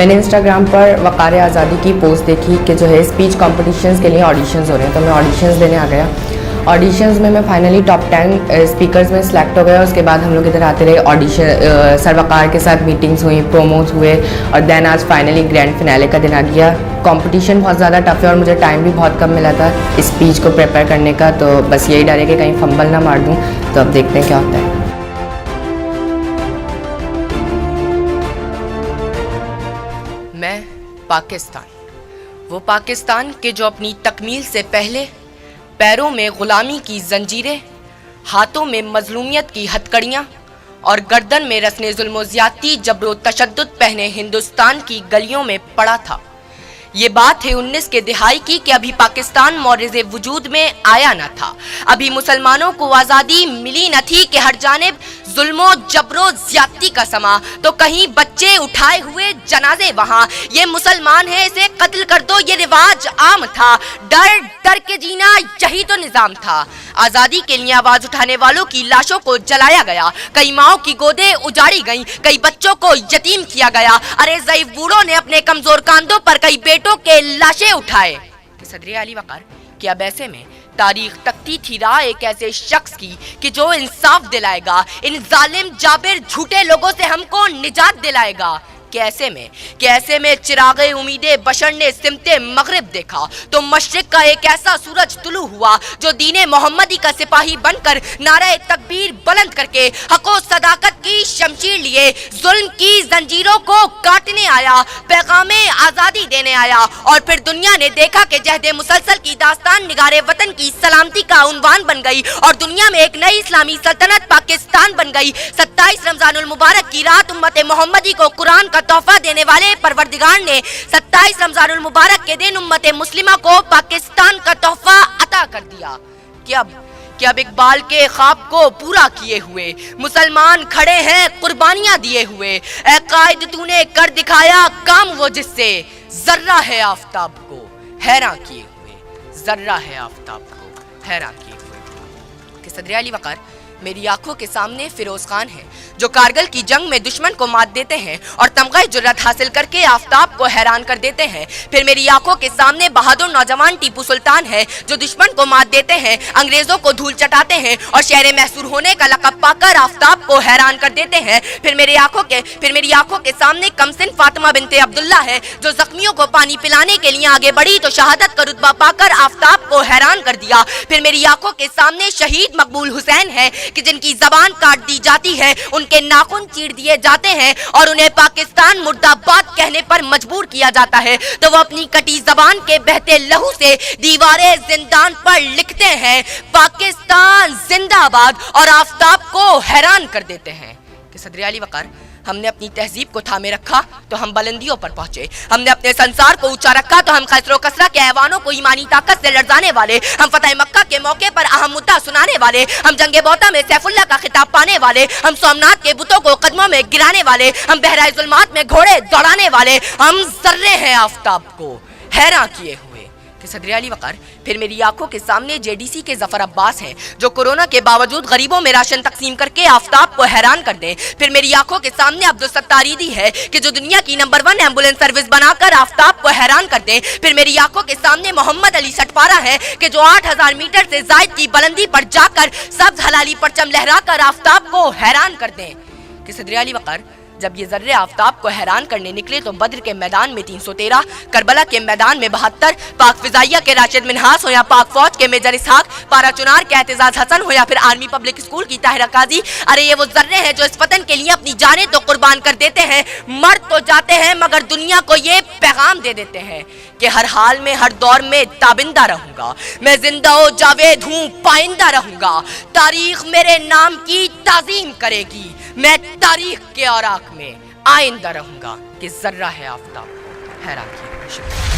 میں نے انسٹاگرام پر وقار آزادی کی پوسٹ دیکھی کہ جو ہے اسپیچ کمپٹیشنز کے لیے آڈیشنز ہو رہے ہیں، تو میں آڈیشنز دینے آ گیا. آڈیشنز میں فائنلی ٹاپ 10 اسپیکرز میں سلیکٹ ہو گیا. اس کے بعد ہم لوگ ادھر آتے رہے، آڈیشن سر وقار کے ساتھ میٹنگز ہوئیں، پروموز ہوئے، اور دین آج فائنلی گرینڈ فنالے کا دن آ گیا. کمپٹیشن بہت زیادہ ٹف ہے اور مجھے ٹائم بھی بہت کم ملا تھا اسپیچ کو پریپیئر کرنے کا، تو بس یہی ڈر ہے کہ کہیں فمبل نہ مار دوں. تو اب دیکھتے ہیں کیا ہوتا ہے. میں پاکستان، وہ پاکستان کہ جو اپنی تکمیل سے پہلے پیروں میں غلامی کی زنجیریں، ہاتھوں میں مظلومیت کی ہتکڑیاں اور گردن میں رسنے ظلم و زیادتی، جبر و تشدد پہنے ہندوستان کی گلیوں میں پڑا تھا. یہ بات ہے 19 کے دہائی کی کہ ابھی پاکستان مورز وجود میں آیا نہ تھا. ابھی مسلمانوں کو آزادی ملی نہ تھی کہ ہر جانب ظلم و جبر و زیادتی کا سما. تو کہیں بچے اٹھائے ہوئے جنازے وہاں، یہ مسلمان ہے اسے قتل کر دو، یہ رواج عام تھا. ڈر ڈر کے جینا یہی تو نظام تھا. آزادی کے لیے آواز اٹھانے والوں کی لاشوں کو جلایا گیا، کئی ماؤں کی گودیں اجاڑی گئیں، کئی بچوں کو یتیم کیا گیا. ارے ضعیف بوڑھوں نے اپنے کمزور کاندھوں پر کئی بیٹوں کے لاشیں اٹھائے. صدر علی وقار کہ اب ایسے میں تاریخ تکتی تھی راہ ایک ایسے شخص کی کہ جو انصاف دلائے گا، ان ظالم جابر جھوٹے لوگوں سے ہم کو نجات دلائے گا. کیسے میں چراغ امید بشر نے سمت مغرب دیکھا تو مشرق کا ایک ایسا سورج طلوع ہوا جو دین محمدی کا سپاہی بن کر نعرہ تکبیر بلند کر کے حق و صداقت کی شمشیر لیے ظلم کی زنجیروں کو کاٹنے آیا، پیغام آزادی دینے آیا. اور پھر دنیا نے دیکھا کہ جہد مسلسل کی داستان نگار وطن کی سلامتی کا عنوان بن گئی اور دنیا میں ایک نئی اسلامی سلطنت پاکستان بن گئی. 27 رمضان المبارک کی رات امت محمدی کو قرآن کا تحفہ دینے والے پروردگار نے 27 رمضان المبارک کے دن امت مسلمہ کو پاکستان کا تحفہ عطا کر دیا. کہ اب اقبال کے خواب کو پورا کیے ہوئے مسلمان کھڑے ہیں قربانیاں دیے ہوئے. اے قائد تو نے کر دکھایا کام وہ جس سے ذرہ ہے آفتاب کو حیران کیے ہوئے، ذرہ ہے آفتاب کو حیران کیے ہوئے. کہ صدر علی وقار میری آنکھوں کے سامنے فیروز خان ہے جو کارگل کی جنگ میں دشمن کو مات دیتے ہیں اور تمغہ جرات حاصل کر کے آفتاب کو حیران کر دیتے ہیں. پھر میری آنکھوں کے سامنے بہادر نوجوان ٹیپو سلطان ہے جو دشمن کو مات دیتے ہیں، انگریزوں کو دھول چٹاتے ہیں اور شہر محصور ہونے کا لقب پا کر آفتاب کو حیران کر دیتے ہیں. پھر میری آنکھوں کے سامنے کمسن فاطمہ بنت عبداللہ ہے جو زخمیوں کو پانی پلانے کے لیے آگے بڑھی تو شہادت کا رتبہ پا کر آفتاب کو حیران کر دیا. پھر میری آنکھوں کے سامنے شہید مقبول حسین ہے کہ جن کی زبان کاٹ دی جاتی ہے، ان کے ناخن چیر دیے جاتے ہیں اور انہیں پاکستان مرد آباد کہنے پر مجبور کیا جاتا ہے. تو وہ اپنی کٹی زبان کے بہتے لہو سے دیواریں زندان پر لکھتے ہیں پاکستان زندہ باد اور آفتاب کو حیران کر دیتے ہیں. کہ صدر علی وقار ہم نے اپنی تہذیب کو تھامے رکھا تو ہم بلندیوں پر پہنچے، ہم نے اپنے سنسار کو اونچا رکھا تو ہم خسر و کسرہ کے ایوانوں کو ایمانی طاقت سے لرزانے والے، ہم فتح مکہ کے موقع پر اہم مدعا سنانے والے، ہم جنگ بوتا میں سیف اللہ کا خطاب پانے والے، ہم سومنات کے بتوں کو قدموں میں گرانے والے، ہم بہرائے ظلمات میں گھوڑے دوڑانے والے، ہم ذرے ہیں آفتاب کو حیران کیے ہوئے. کہ صدر علی وقار پھر میری آنکھوں کے سامنے JDC کے ظفر عباس ہیں جو کورونا کے باوجود غریبوں میں راشن تقسیم کر کے آفتاب کو حیران کر دیں. پھر میری آنکھوں کے سامنے عبدالستار ایدی ہے کہ جو دنیا کی نمبر 1 ایمبولینس سروس بنا کر آفتاب کو حیران کر دیں. پھر میری آنکھوں کے سامنے محمد علی سٹپارہ ہے کہ جو 8000 میٹر سے زائد کی بلندی پر جا کر سبز حلالی پرچم لہرا کر آفتاب کو حیران کر دیں. کہ صدر علی وقار جب یہ ذرے آفتاب کو حیران کرنے نکلے تو بدر کے میدان میں 313، کربلا کے میدان میں 72، پاک فضائیہ کے راشد منہاس ہو یا پاک فوج کے میجر اسحاق، پارا چنار کے اعتزاز حسن ہو یا پھر آرمی پبلک اسکول کی طاہرہ قاضی، ارے یہ وہ ذرے ہیں جو اس وطن کے لیے اپنی جانیں تو قربان کر دیتے ہیں، مر تو جاتے ہیں مگر دنیا کو یہ پیغام دے دیتے ہیں کہ ہر حال میں ہر دور میں تابندہ رہوں گا، میں زندہ و جاوید ہوں پائندہ رہوں گا، تاریخ میرے نام کی تعظیم کرے گی، میں تاریخ کے اوراق میں آئندہ رہوں گا. کہ ذرہ ہے آفتاب کو حیران کیے.